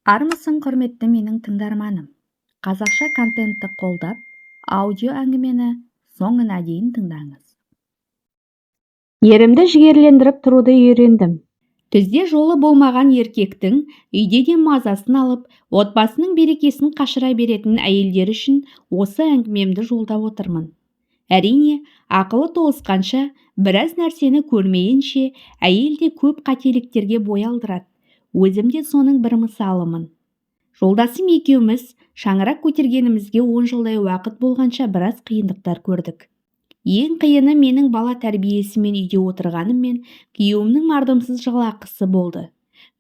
Армысың құрметті менің тыңдарманым. Қазақша контентті қолдап, аудио әңгімені соңына дейін тыңдаңыз. Ерімді жігерлендіріп тұруды үйрендім. Түзде жолы болмаған еркектің үйде де мазасын алып, отбасының берекесін қашыра беретін әйелдер үшін осы әңгімемді жолдап отырмын. Әрине, ақылы толысқанша, біраз нәрсені көрмейінше, әйел де көп қателіктерге бой алдырады. Өзім де соның бір мысалымын. Жолдасым екеуміз шаңырақ көтергенімізге 10 жылдай уақыт болғанша біраз қиындықтар көрдік. Ең қиыны менің бала тәрбиесімен үйде отырғаным мен күйеуімнің мардымсыз жалақысы болды.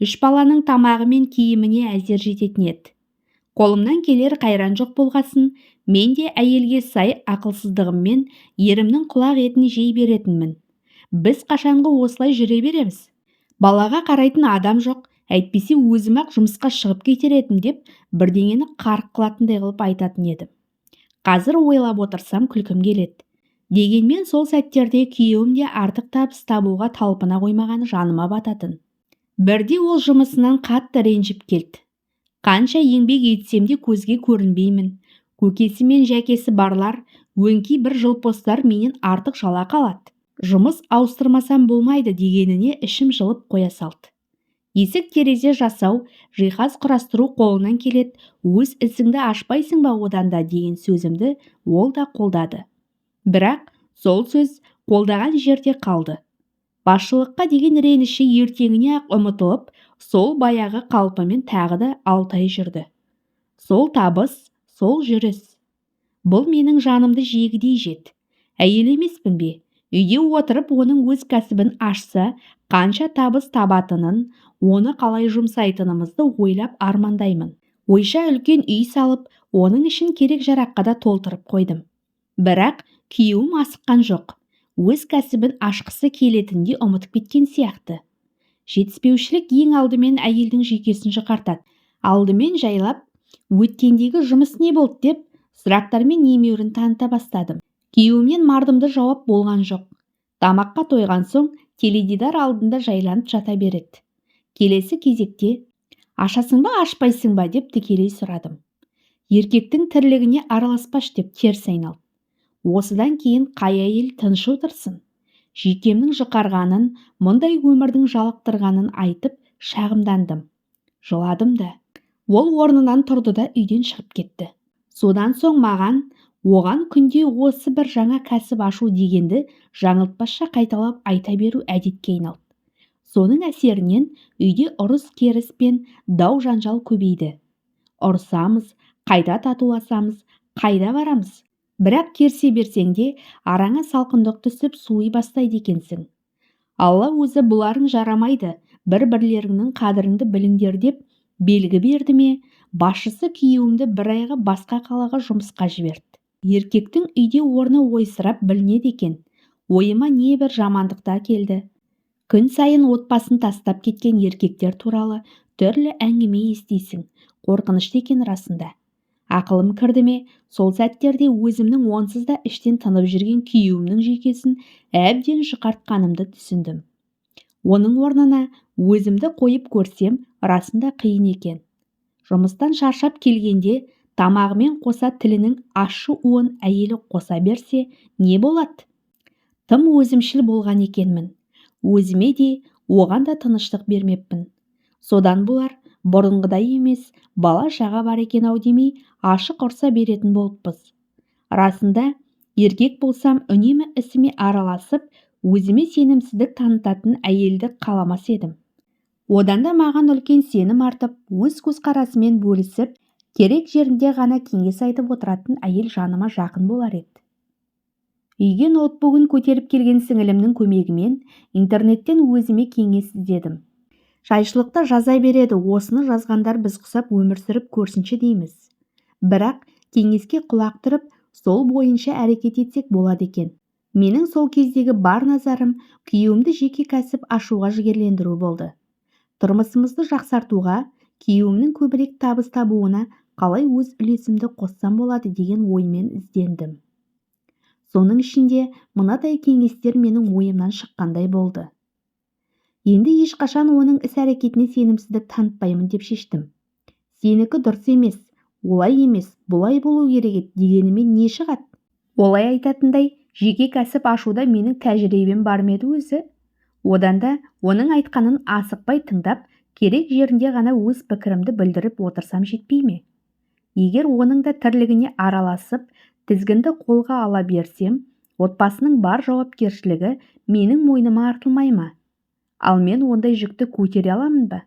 3 баланың тамағы мен киіміне әзер жететін еді. Қолымнан келер қайран жоқ болғасын, мен де әйелге сай ақылсыздығыммен ерімнің құлақ етін жей беретінмін. Біз қашанғы осылай жүре береміз? Балаға қарайтын адам жоқ, әйтпесе өзім-ақ жұмысқа шығып кетер едім деп бірдеңені қарық қылатындай қылып айтатын едім. Қазір ойлап отырсам күлкім келеді. Дегенмен сол сәттерде күйеуім де артық табыс табуға талпына қоймағаны жаныма бататын. Бірде ол жұмысынан қатты ренжіп келді. Қанша еңбек етсем де көзге көрінбеймін. Көкесі мен жәкесі барлар, өңкей бір жылпостар менен артық жалақы алады. Жұмыс ауыстырмасам болмайды дегеніне ішім жылып қоя салды. Есік терезе жасау, жиһаз құрастыру қолынан келеді, өз ісіңді ашпайсың ба одан да деген сөзімді ол да қолдады. Бірақ сол сөз қолдаған жерде қалды. Басшылыққа деген реніші ертеңіне ақ ұмытылып, сол баяғы қалпымен тағы да 6 ай жүрді. Сол табыс, сол жүріс. Бұл менің жанымды жегідей жеді. Әйел емеспін бе? Үйде отырып оның өз кәсібін ашса, қанша табыс табатынын, оны қалай жұмсайтынымызды ойлап армандаймын. Ойша үлкен үй салып, оның ішін керек жараққа да толтырып қойдым. Бірақ күйеуім асыққан жоқ. Өз кәсібін ашқысы келетінді ұмытып кеткен сияқты. Жетіспеушілік ең алдымен әйелдің жүйкесін жұқартады. Алдымен жайлап, өткендегі жұмыс не болды деп сұрақтармен емеурін таныта бастадым. Күйеуімнен мардымды жауап болған жоқ. Тамаққа тойған соң теледидар алдында жайланып жата береді. Келесі кезекте ашасың ба ашпайсың ба деп тікелей сұрадым. Еркектің тірлігіне араласпаш деп теріс айналды. Осыдан кейін қай әйел тыныш отырсын? Жүйкемнің жұқарғанын, мұндай өмірдің жалықтырғанын айтып шағымдандым. Жыладым да. Ол орнынан тұрды да үйден шығып кетті. Содан соң оған күнде осы бір жаңа кәсіп ашу дегенді жаңылтпасша қайталап айта беру әдетке айналды. Соның әсерінен үйде ұрыс керіс пен дау жанжал көбейді. Ұрысамыз, қайда татуласамыз, қайда барамыз? Бірақ керсе берсең де араңа салқындық түсіп суи бастайды екенсің. Алла өзі бұларың жарамайды, бір-бірлеріңнің қадіріңді біліңдер деп белгі берді ме, басшысы күйеуімді бір айға басқа қалаға жұмысқа жіберді. Еркектің үйде орны ойсырап білінеді екен. Ойыма небір жамандықта келді. Күн сайын отбасын тастап кеткен еркектер туралы түрлі әңгіме естисің. Қорқынышты екен расында. Ақылым кірді ме, сол сәттерде өзімнің онсыз да іштен тынып жүрген күйеуімнің жүйкесін әбден жұқартқанымды түсіндім. Оның орнына өзімді қойып көрсем, расында қиын екен. Жұмыстан шаршап келгенде тамағымен қоса тілінің ащы уын әйелі қоса берсе, не болады? Тым өзімшіл болған екенмін. Өзіме де, оған да тыныштық бермеппін. Содан болар, бұрынғыдай емес, бала шаға бар екен-ау демей, ашық ұрса беретін болыппыз. Расында, еркек болсам үнемі ісіме араласып, өзіме сенімсіздік танытатын әйелді қаламас едім. Одан да маған үлкен сенім артып, өз көзқарасымен бөлісіп, керек жерінде ғана кеңес айтып отыратын әйел жаныма жақын болар еді. Үйге ноутбугын көтеріп келген сіңілімнің көмегімен интернеттен өзіме кеңес іздедім. Жайшылықта жаза береді, осыны жазғандар біз құсап өмір сүріп көрсінші дейміз. Бірақ кеңеске құлақ түріп, сол бойынша әрекет етсек болады екен. Менің сол кездегі бар назарым күйеуімді жеке кәсіп ашуға жігерлендіру болды. Тұрмысымызды жақсартуға, күйеуімнің көбірек табыс табуына қалай өз үлесімді қоссам болады деген оймен іздендім. Соның ішінде мынадай кеңестер менің ойымнан шыққандай болды. Енді ешқашан оның іс-әрекетіне сенімсіздік танытпаймын деп шештім. Сенікі дұрыс емес, олай емес, бұлай болу керек еді дегенімен не шығады? Олай айтатындай жеке кәсіп ашуда менің тәжірибем бар ма еді өзі? Одан да оның айтқанын асықпай тыңдап, керек жерінде ғана өз пікірімді білдіріп отырсам жетпей ме? Егер оның да тірлігіне араласып, тізгінді қолға ала берсем, отбасының бар жауапкершілігі менің мойныма артылмай ма? Ал мен ондай жүкті көтере аламын ба?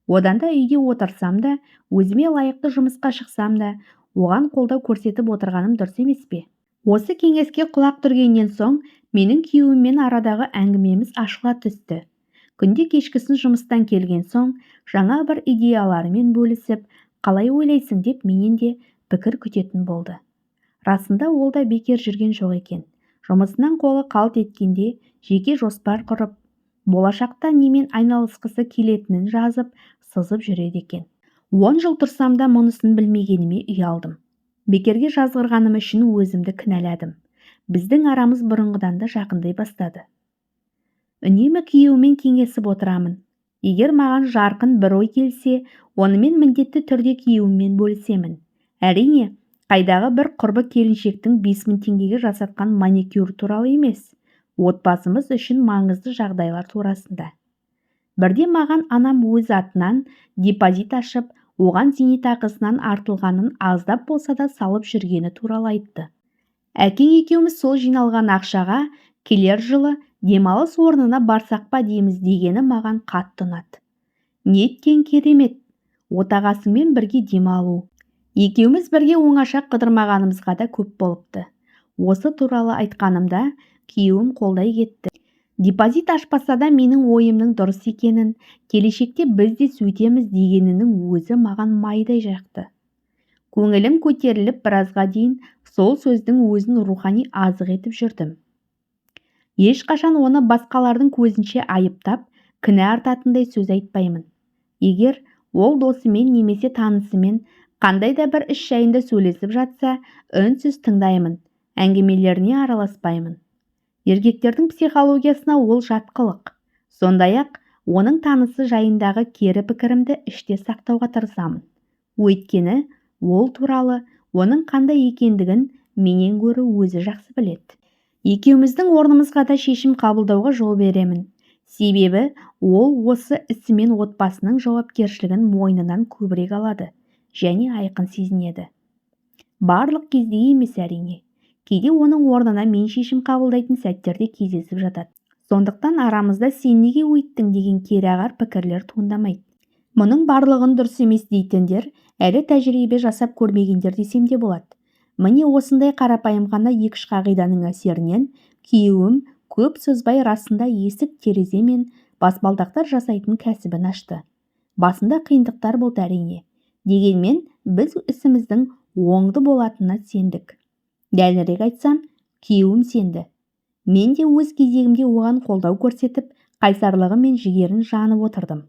Одан да үйде отырсам да, өзіме лайықты жұмысқа шықсам да, оған қолдау көрсетіп отырғаным дұрыс емес пе? Осы кеңеске құлақ түргеннен соң, менің күйеуіммен арадағы әңгімеміз ашыла түсті. Күнде кешкісін жұмыстан келген соң, жаңа бір идеяларымен бөлісіп, қалай ойлайсың деп менен де пікір күтетін болды. Расында ол да бекер жүрген жоқ екен. Жұмысынан қолы қалт еткенде жеке жоспар құрып, болашақта немен айналысқысы келетінін жазып, сызып жүреді екен. 10 жыл тұрсам да мұнысын білмегеніме ұялдым. Бекерге жазғырғаным үшін өзімді кінәладым. Біздің арамыз бұрынғыдан да жақындай бастады. Үнемі күйеуімен кеңесіп отырамын. Егер маған жарқын бір ой келсе, онымен міндетті түрде күйеуіммен бөлісемін. Әрине, қайдағы бір құрбы келіншектің 5000 теңгеге жасатқан маникюр туралы емес, отбасымыз үшін маңызды жағдайлар турасында. Бірде маған анам өз атынан депозит ашып, оған зейнетақысынан артылғанын аздап болса да салып жүргені туралы айтты. Әкең екеуміз сол жиналған ақшаға келер жылы демалыс орнына барсақ па дейміз дегені маған қатты ұнады. Неткен керемет, отағасымен бірге демалу. Екеуміз бірге оңаша қыдырмағанымызға да көп болыпты. Осы туралы айтқанымда күйеуім қолдай кетті. Депозит ашпаса да менің ойымның дұрыс екенін, келешекте біз де сөйтеміз дегенінің өзі маған майдай жақты. Көңілім көтеріліп біразға дейін сол сөздің өзін рухани азық етіп жүрдім. Ешқашан оны басқалардың көзінше айыптап, кінә артатындай сөз айтпаймын. Егер ол досымен немесе танысымен қандай да бір іс жайында сөйлесіп жатса, үнсіз тыңдаймын, әңгімелеріне араласпаймын. Еркектердің психологиясына ол жатқылық. Сондай-ақ оның танысы жайындағы кері пікірімді іште сақтауға тырысамын. Өйткені ол туралы оның қандай екендігін менен гөрі өзі жақсы біледі. Екеуміздің орнымызға да шешім қабылдауға жол беремін. Себебі ол осы ісімен отбасының жауапкершілігін мойнынан көбірек алады және айқын сезінеді. Барлық кезде емес әрине. Кейде оның орнына мен шешім қабылдайтын сәттерде кездесіп жатады. Сондықтан арамызда сен неге өйттің деген кереғар пікірлер туындамайды. Мұның барлығын дұрыс емес дейтіндер әлі тәжірибе жасап көрмегендер десем де болады. Міне осындай қарапайым ғана 2 қағиданың әсерінен күйеуім көп созбай расында есік терезе мен баспалдақтар жасайтын кәсібін ашты. Басында қиындықтар болды әрине. Дегенмен біз ісіміздің оңды болатынына сендік. Дәлірек айтсам, күйеуім сенді. Мен де өз кезегімде оған қолдау көрсетіп, қайсарлығы мен жігерін жанып отырдым.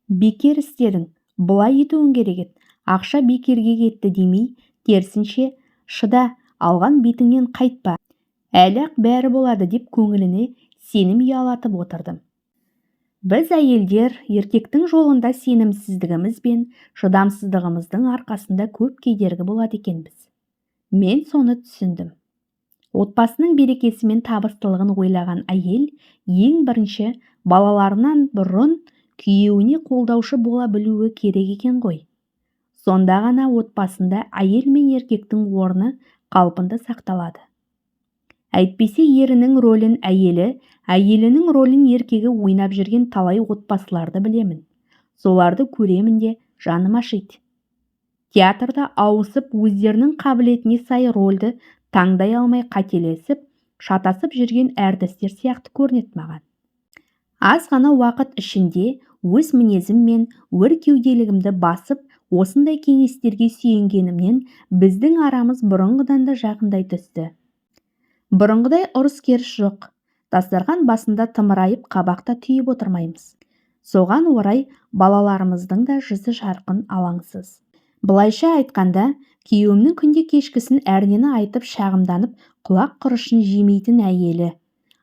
Бекер істедің, бұлай етуің керек еді. Ақша бекерге кетті демей, керісінше, шыда, алған бетіңнен қайтпа. Әлі-ақ бәрі болады деп көңіліне сенім ұялатып отырдым. Біз әйелдер еркектің жолында сенімсіздігіміз бен шыдамсыздығымыздың арқасында көп кедергі болады екенбіз. Мен соны түсіндім. Отбасының берекесі мен табыстылығын ойлаған әйел ең бірінші балаларынан бұрын күйеуіне қолдаушы бола білуі керек екен ғой. Сонда ғана отбасында әйел мен еркектің орны қалпында сақталады. Әйтпесе ерінің рөлін әйелі, әйелінің рөлін еркегі ойнап жүрген талай отбасыларды білемін. Соларды көремін де жаным ашиды. Театрда ауысып өздерінің қабілетіне сай рөлді таңдай алмай қателесіп, шатасып жүрген әртістер сияқты көрінеді маған. Аз ғана уақыт ішінде өз мінезім мен өр кеуделігімді басып, осындай кеңестерге сүйенгенімнен біздің арамыз бұрынғыдан да жақындай түсті. Бұрынғыдай ұрыс-керіс жоқ. Дастархан басында тымырайып қабақта түйіп отырмаймыз. Соған орай балаларымыздың да жүзі жарқын, алаңсыз. Былайша айтқанда, күйеуімнің күнде кешкісін әрнені айтып шағымданып, құлақ құрышын жемейтін әйелі.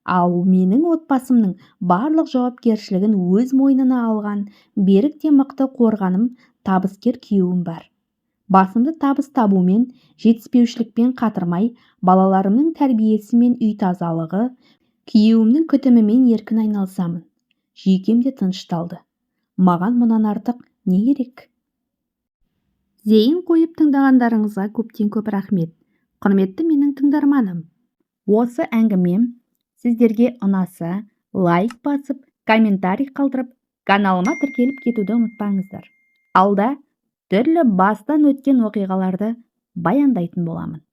Ал менің отбасымның барлық жауапкершілігін өз мойнына алған, берік те мықты қорғаным табыскер күйеуім бар. Басымды табыс табумен, жетіспеушілікпен қатырмай, балаларымның тәрбиесі мен үй тазалығы, күйеуімнің күтімімен еркін айналысамын. Жүйкем де тынышталды. Маған мұнан артық не керек? Зейін қойып тыңдағандарыңызға көптен көп рахмет. Құрметті менің тыңдарманым. Осы әңгімем сіздерге ұнаса, лайк басып, комментарий қалдырып, каналыма тіркеліп кетуді ұмытпаңыздар. Алда түрлі бастан өткен оқиғаларды баяндайтын боламын.